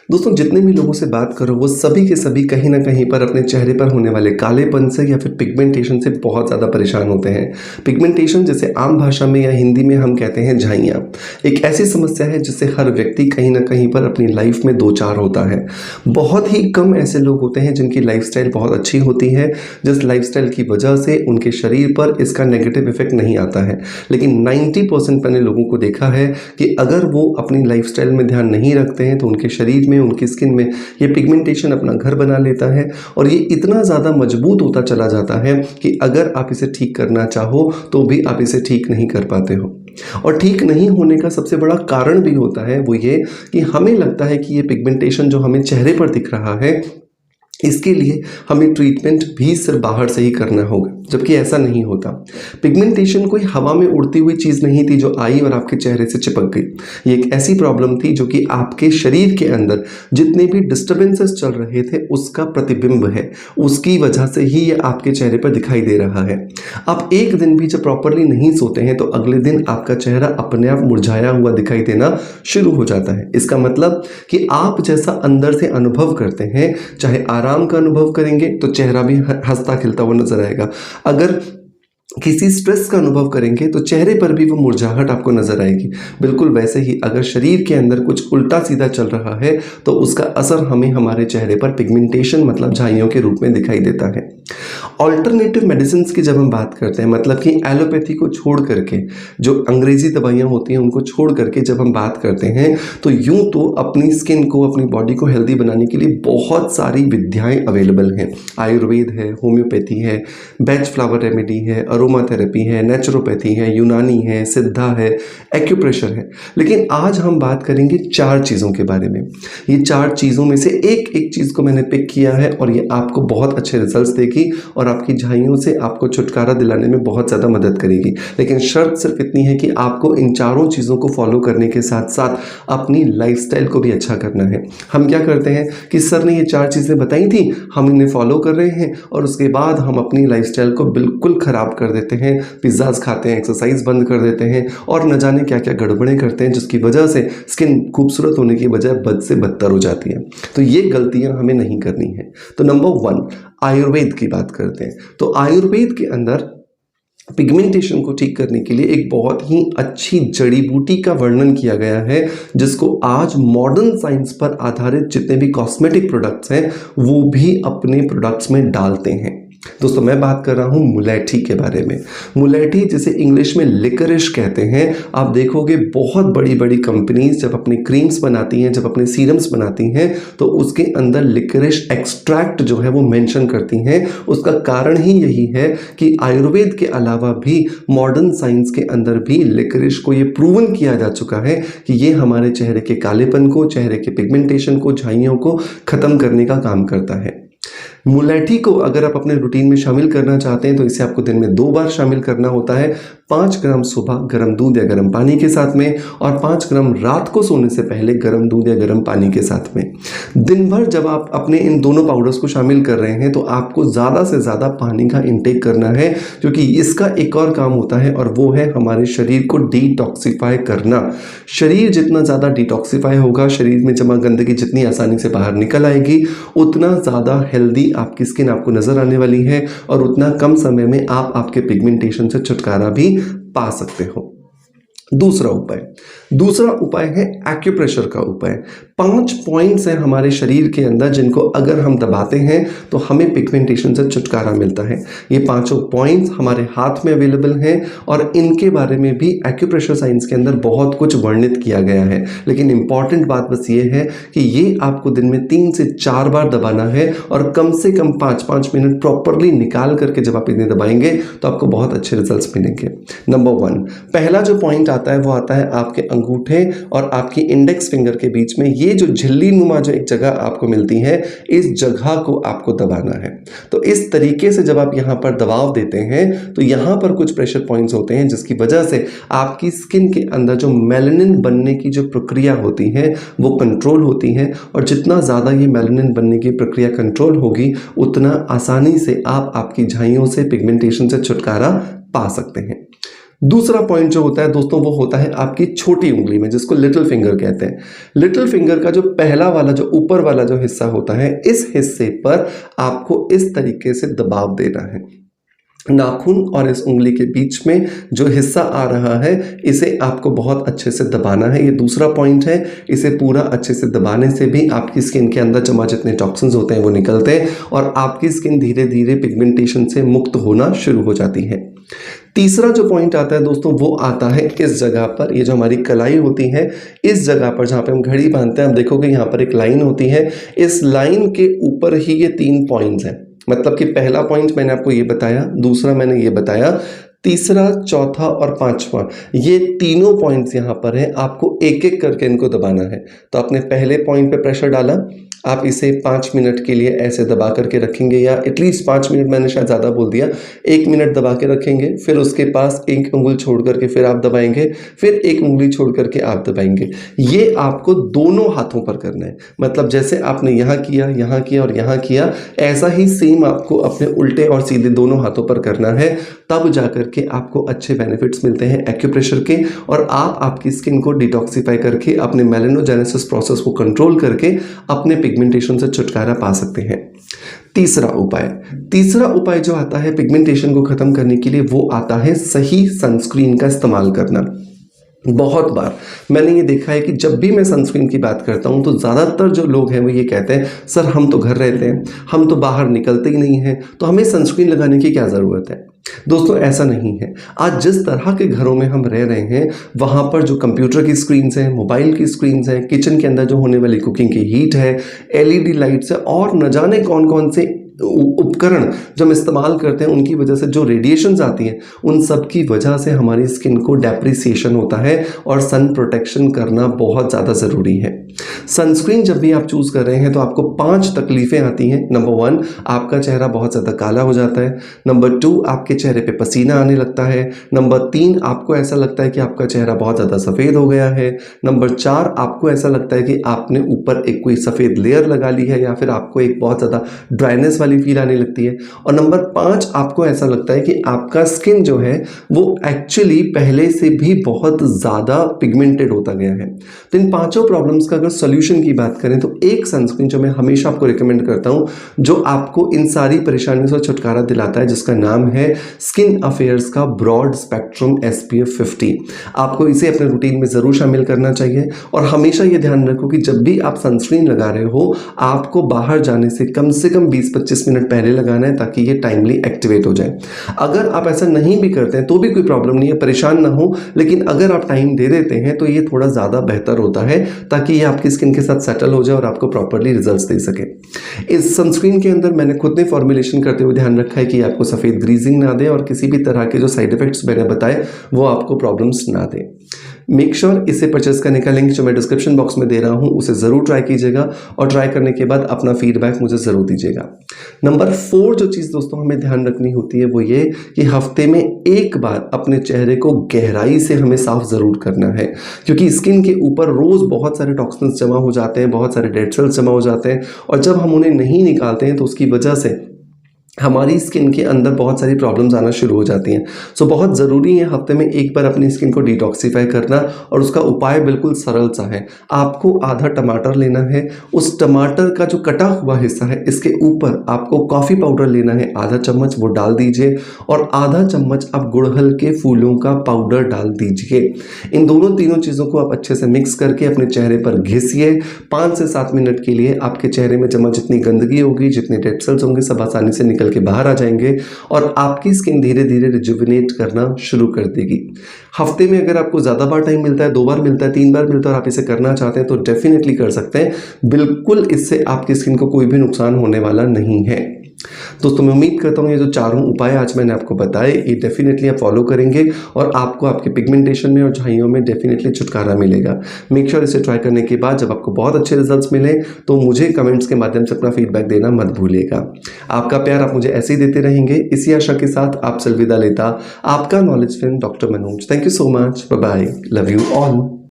दोस्तों जितने भी लोगों से बात करो वो सभी के सभी कहीं ना कहीं पर अपने चेहरे पर होने वाले कालेपन से या फिर पिगमेंटेशन से बहुत ज़्यादा परेशान होते हैं। पिगमेंटेशन जैसे आम भाषा में या हिंदी में हम कहते हैं झाइयाँ, एक ऐसी समस्या है जिससे हर व्यक्ति कहीं ना कहीं पर अपनी लाइफ में दो चार होता है। बहुत ही कम ऐसे लोग होते हैं जिनकी लाइफस्टाइल बहुत अच्छी होती है, जिस लाइफस्टाइल की वजह से उनके शरीर पर इसका नेगेटिव इफेक्ट नहीं आता है। लेकिन 90% मैंने लोगों को देखा है कि अगर वो अपनी लाइफस्टाइल में ध्यान नहीं रखते हैं तो उनके शरीर में, उनकी स्किन में ये पिगमेंटेशन अपना घर बना लेता है और ये इतना ज़्यादा मजबूत होता चला जाता है कि अगर आप इसे ठीक करना चाहो तो भी आप इसे ठीक नहीं कर पाते हो। और ठीक नहीं होने का सबसे बड़ा कारण भी होता है वो ये कि हमें लगता है कि ये पिगमेंटेशन जो हमें चेहरे पर दिख रहा है इसके लिए हमें ट्रीटमेंट भी सिर्फ बाहर से ही करना होगा, जबकि ऐसा नहीं होता। पिगमेंटेशन कोई हवा में उड़ती हुई चीज़ नहीं थी जो आई और आपके चेहरे से चिपक गई। ये एक ऐसी प्रॉब्लम थी जो कि आपके शरीर के अंदर जितने भी डिस्टर्बेंसेस चल रहे थे उसका प्रतिबिंब है, उसकी वजह से ही ये आपके चेहरे पर दिखाई दे रहा है। आप एक दिन भी जब प्रॉपरली नहीं सोते हैं तो अगले दिन आपका चेहरा अपने आप मुरझाया हुआ दिखाई देना शुरू हो जाता है। इसका मतलब कि आप जैसा अंदर से अनुभव करते हैं, चाहे आराम का अनुभव करेंगे तो चेहरा भी हंसता खिलता हुआ नजर आएगा। अगर किसी स्ट्रेस का अनुभव करेंगे तो चेहरे पर भी वो मुरझाहट आपको नजर आएगी। बिल्कुल वैसे ही अगर शरीर के अंदर कुछ उल्टा सीधा चल रहा है तो उसका असर हमें हमारे चेहरे पर पिगमेंटेशन मतलब झाइयों के रूप में दिखाई देता है। ऑल्टरनेटिव मेडिसिन की जब हम बात करते हैं, मतलब कि एलोपैथी को छोड़ करके जो अंग्रेजी दवाइयाँ होती हैं उनको छोड़ करके जब हम बात करते हैं तो यूं तो अपनी स्किन को, अपनी बॉडी को हेल्दी बनाने के लिए बहुत सारी विद्याएं अवेलेबल हैं। आयुर्वेद है, होम्योपैथी है, बेच फ्लावर रेमेडी है, अरोमा थेरेपी है, नेचुरोपैथी है, यूनानी है, सिद्धा है, एक्यूप्रेशर है। लेकिन आज हम बात करेंगे 4 चीज़ों के बारे में। ये 4 चीज़ों में से एक एक चीज़ को मैंने पिक किया है और ये आपको बहुत अच्छे रिजल्ट्स देगी और आपकी झाइयों से आपको छुटकारा दिलाने में बहुत ज़्यादा मदद करेगी। लेकिन शर्त सिर्फ इतनी है कि आपको इन चारों चीज़ों को फॉलो करने के साथ साथ अपनी लाइफस्टाइल को भी अच्छा करना है। हम क्या करते हैं कि सर ने ये 4 चीज़ें बताई थी, हम इन्हें फॉलो कर रहे हैं और उसके बाद हम अपनी लाइफस्टाइल को बिल्कुल ख़राब कर देते हैं। पिज़्ज़ाज खाते हैं, एक्सरसाइज बंद कर देते हैं और न जाने क्या क्या गड़बड़ें करते हैं, जिसकी वजह से स्किन खूबसूरत होने की बजाय बद से बदतर हो जाती है। तो ये गलतियां हमें नहीं करनी है। तो नंबर 1 आयुर्वेद की बात करते हैं। तो आयुर्वेद के अंदर पिगमेंटेशन को ठीक करने के लिए एक बहुत ही अच्छी जड़ी बूटी का वर्णन किया गया है, जिसको आज मॉडर्न साइंस पर आधारित जितने भी कॉस्मेटिक प्रोडक्ट्स हैं वो भी अपने प्रोडक्ट्स में डालते हैं। दोस्तों मैं बात कर रहा हूँ मुलेठी के बारे में। मुलेठी जिसे इंग्लिश में लिकरिश कहते हैं। आप देखोगे बहुत बड़ी बड़ी कंपनीज जब अपनी क्रीम्स बनाती हैं, जब अपने सीरम्स बनाती हैं तो उसके अंदर लिकरिश एक्सट्रैक्ट जो है वो मेंशन करती हैं। उसका कारण ही यही है कि आयुर्वेद के अलावा भी मॉडर्न साइंस के अंदर भी लिकरिश को ये प्रूवन किया जा चुका है कि ये हमारे चेहरे के कालेपन को, चेहरे के पिगमेंटेशन को, झाइयों को खत्म करने का काम करता है। मुलेठी को अगर आप अपने रूटीन में शामिल करना चाहते हैं तो इसे आपको दिन में 2 बार शामिल करना होता है। 5 ग्राम सुबह गर्म दूध या गर्म पानी के साथ में और 5 ग्राम रात को सोने से पहले गर्म दूध या गर्म पानी के साथ में। दिन भर जब आप अपने इन दोनों पाउडर्स को शामिल कर रहे हैं तो आपको ज़्यादा से ज़्यादा पानी का इंटेक करना है, क्योंकि इसका एक और काम होता है और वो है हमारे शरीर को डिटॉक्सिफाई करना। शरीर जितना ज़्यादा डिटॉक्सिफाई होगा, शरीर में जमा गंदगी जितनी आसानी से बाहर निकल आएगी, उतना ज़्यादा हेल्दी आपकी स्किन आपको नजर आने वाली है और उतना कम समय में आप आपके पिगमेंटेशन से छुटकारा भी पा सकते हो। दूसरा उपाय है एक्यूप्रेशर का उपाय। 5 पॉइंट्स हैं हमारे शरीर के अंदर जिनको अगर हम दबाते हैं तो हमें पिगमेंटेशन से छुटकारा मिलता है। ये 5 पॉइंट्स हमारे हाथ में अवेलेबल हैं और इनके बारे में भी एक्यूप्रेशर साइंस के अंदर बहुत कुछ वर्णित किया गया है। लेकिन इंपॉर्टेंट बात बस ये है कि ये आपको दिन में 3 से 4 बार दबाना है और कम से कम 5-5 मिनट प्रॉपरली निकाल करके जब आप इन्हें दबाएंगे तो आपको बहुत अच्छे रिजल्ट्स मिलेंगे। नंबर 1 पहला जो पॉइंट आता है वो आता है आपके अंगूठे और आपकी इंडेक्स फिंगर के बीच में। ये जो झिल्ली नुमा जो एक जगह आपको मिलती है, इस जगह को आपको दबाना है। तो इस तरीके से जब आप यहाँ पर दबाव देते हैं तो यहाँ पर कुछ प्रेशर पॉइंट्स होते हैं जिसकी वजह से आपकी स्किन के अंदर जो मेलानिन बनने की जो प्रक्रिया होती है वो कंट्रोल होती है और जितना ज़्यादा ये मेलानिन बनने की प्रक्रिया कंट्रोल होगी उतना आसानी से आप आपकी झाइयों से, पिगमेंटेशन से छुटकारा पा सकते हैं। दूसरा पॉइंट जो होता है दोस्तों वो होता है आपकी छोटी उंगली में, जिसको लिटिल फिंगर कहते हैं। लिटिल फिंगर का जो पहला वाला जो ऊपर वाला जो हिस्सा होता है, इस हिस्से पर आपको इस तरीके से दबाव देना है। नाखून और इस उंगली के बीच में जो हिस्सा आ रहा है इसे आपको बहुत अच्छे से दबाना है। ये दूसरा पॉइंट है। इसे पूरा अच्छे से दबाने से भी आपकी स्किन के अंदर जमा जितने टॉक्सिन्स होते हैं वो निकलते हैं और आपकी स्किन धीरे धीरे पिगमेंटेशन से मुक्त होना शुरू हो जाती है। तीसरा जो पॉइंट आता है दोस्तों वो आता है इस जगह पर, ये जो हमारी कलाई होती है इस जगह पर जहाँ पे हम घड़ी बांधते हैं, आप देखोगे यहाँ पर एक लाइन होती है। इस लाइन के ऊपर ही ये 3 पॉइंट्स हैं। मतलब कि पहला पॉइंट मैंने आपको ये बताया, दूसरा मैंने ये बताया, तीसरा, चौथा और पांचवा, ये तीनों पॉइंट्स यहाँ पर हैं। आपको एक एक करके इनको दबाना है। तो आपने पहले पॉइंट पे प्रेशर डाला, आप इसे 5 मिनट के लिए ऐसे दबा करके रखेंगे, या एटलीस्ट 5 मिनट, मैंने शायद ज़्यादा बोल दिया, 1 मिनट दबा के रखेंगे। फिर उसके पास एक उंगली छोड़ करके फिर आप दबाएंगे, फिर एक उंगली छोड़ करके आप दबाएंगे। ये आपको दोनों हाथों पर करना है। मतलब जैसे आपने यहाँ किया और यहाँ किया, ऐसा ही सेम आपको अपने उल्टे और सीधे दोनों हाथों पर करना है। तब जाकर के आपको अच्छे बेनिफिट्स मिलते हैं एक्यूप्रेशर के, और आप आपकी स्किन को डिटॉक्सिफाई करके अपने मेलानोजेनेसिस प्रोसेस को कंट्रोल करके अपने पिगमेंटेशन से छुटकारा पा सकते हैं। तीसरा उपाय जो आता है पिगमेंटेशन को खत्म करने के लिए, वो आता है सही सनस्क्रीन का इस्तेमाल करना। बहुत बार मैंने ये देखा है कि जब भी मैं सनस्क्रीन की बात करता हूँ तो ज़्यादातर जो लोग हैं वो ये कहते हैं, सर हम तो घर रहते हैं, हम तो बाहर निकलते ही नहीं हैं, तो हमें सनस्क्रीन लगाने की क्या ज़रूरत है। दोस्तों ऐसा नहीं है। आज जिस तरह के घरों में हम रह रहे हैं वहाँ पर जो कंप्यूटर की स्क्रीन्स हैं, मोबाइल की स्क्रीन्स हैं, किचन के अंदर जो होने वाली कुकिंग की हीट है, LED लाइट्स है, और न जाने कौन कौन से उपकरण जो हम इस्तेमाल करते हैं, उनकी वजह से जो रेडिएशंस आती हैं, उन सब की वजह से हमारी स्किन को डेप्रिसिएशन होता है और सन प्रोटेक्शन करना बहुत ज़्यादा ज़रूरी है। सनस्क्रीन जब भी आप चूज़ कर रहे हैं तो आपको 5 तकलीफ़ें आती हैं। नंबर 1, आपका चेहरा बहुत ज़्यादा काला हो जाता है। नंबर 2, आपके चेहरे पे पसीना आने लगता है। नंबर 3, आपको ऐसा लगता है कि आपका चेहरा बहुत ज़्यादा सफ़ेद हो गया है। नंबर 4, आपको ऐसा लगता है कि आपने ऊपर एक कोई सफ़ेद लेयर लगा ली है, या फिर आपको एक बहुत ज़्यादा ड्राइनेस वाली फील आने लगती है। और नंबर 5, आपको ऐसा लगता है कि आपका स्किन जो है वो एक्चुअली पहले से भी बहुत ज़्यादा पिगमेंटेड होता गया है। तो इन पांचों प्रॉब्लम्स का अगर सॉल्यूशन की बात करें तो एक सनस्क्रीन जो मैं हमेशा आपको रिकमेंड करता हूं, जो आपको इन सारी परेशानियों से छुटकारा दिलाता है, जिसका नाम है स्किन अफेयर्स का ब्रॉड स्पेक्ट्रम SPF 50। आपको इसे अपने रूटीन में ज़रूर शामिल करना चाहिए। और हमेशा ये ध्यान रखो कि जब भी आप सनस्क्रीन लगा रहे हो, आपको बाहर जाने से कम 20-25 मिनट पहले लगाना है, ताकि ये टाइमली एक्टिवेट हो जाए। अगर आप ऐसा नहीं भी करते हैं तो भी कोई प्रॉब्लम नहीं है, परेशान ना हो, लेकिन अगर आप टाइम दे देते हैं तो ये थोड़ा ज़्यादा बेहतर होता है, ताकि ये आपकी स्किन के साथ सेटल हो जाए और आपको प्रॉपर्ली रिजल्ट्स दे सके। इस सनस्क्रीन के अंदर मैंने खुद ने फॉर्मुलेशन करते हुए ध्यान रखा है कि आपको सफ़ेद ग्रीजिंग ना दे, और किसी भी तरह के जो साइड इफेक्ट्स मैंने बताए वो आपको प्रॉब्लम्स ना दे। मेक श्योर इसे परचेस करने का लिंक जो मैं डिस्क्रिप्शन बॉक्स में दे रहा हूँ उसे ज़रूर ट्राई कीजिएगा, और ट्राई करने के बाद अपना फीडबैक मुझे ज़रूर दीजिएगा। नंबर 4 जो चीज़ दोस्तों हमें ध्यान रखनी होती है वो ये कि हफ्ते में एक बार अपने चेहरे को गहराई से हमें साफ ज़रूर करना है, क्योंकि स्किन के ऊपर रोज़ बहुत सारे टॉक्सिन्स जमा हो जाते हैं, बहुत सारे डेड सेल्स जमा हो जाते हैं, और जब हम उन्हें नहीं निकालते हैं तो उसकी वजह से हमारी स्किन के अंदर बहुत सारी प्रॉब्लम्स आना शुरू हो जाती हैं। सो बहुत ज़रूरी है हफ्ते में एक बार अपनी स्किन को डिटॉक्सिफाई करना, और उसका उपाय बिल्कुल सरल सा है। आपको आधा टमाटर लेना है, उस टमाटर का जो कटा हुआ हिस्सा है इसके ऊपर आपको कॉफ़ी पाउडर लेना है आधा चम्मच, वो डाल दीजिए, और आधा चम्मच आप गुड़हल के फूलों का पाउडर डाल दीजिए। इन तीनों चीज़ों को आप अच्छे से मिक्स करके अपने चेहरे पर घिसिए। 5 से 7 मिनट के लिए आपके चेहरे में जमा जितनी गंदगी होगी, जितने डेड सेल्स होंगे, सब आसानी से निकल के बाहर आ जाएंगे, और आपकी स्किन धीरे धीरे रिजुविनेट करना शुरू कर देगी। हफ्ते में अगर आपको ज़्यादा बार टाइम मिलता है, 2 बार मिलता है, 3 बार मिलता है, और आप इसे करना चाहते हैं तो डेफिनेटली कर सकते हैं। बिल्कुल इससे आपकी स्किन को कोई भी नुकसान होने वाला नहीं है। दोस्तों मैं उम्मीद करता हूँ ये जो चारों उपाय आज मैंने आपको बताए ये डेफिनेटली आप फॉलो करेंगे, और आपको आपके पिगमेंटेशन में और झाइयों में डेफिनेटली छुटकारा मिलेगा। मेक श्योर इसे ट्राई करने के बाद जब आपको बहुत अच्छे रिजल्ट्स मिले तो मुझे कमेंट्स के माध्यम से अपना फीडबैक देना मत भूलिएगा। आपका प्यार आप मुझे ऐसे ही देते रहेंगे। इसी आशा के साथ आपसे अलविदा लेता आपका knowledge friend doctor Manoj. Thank you so much. Bye bye. Love you all.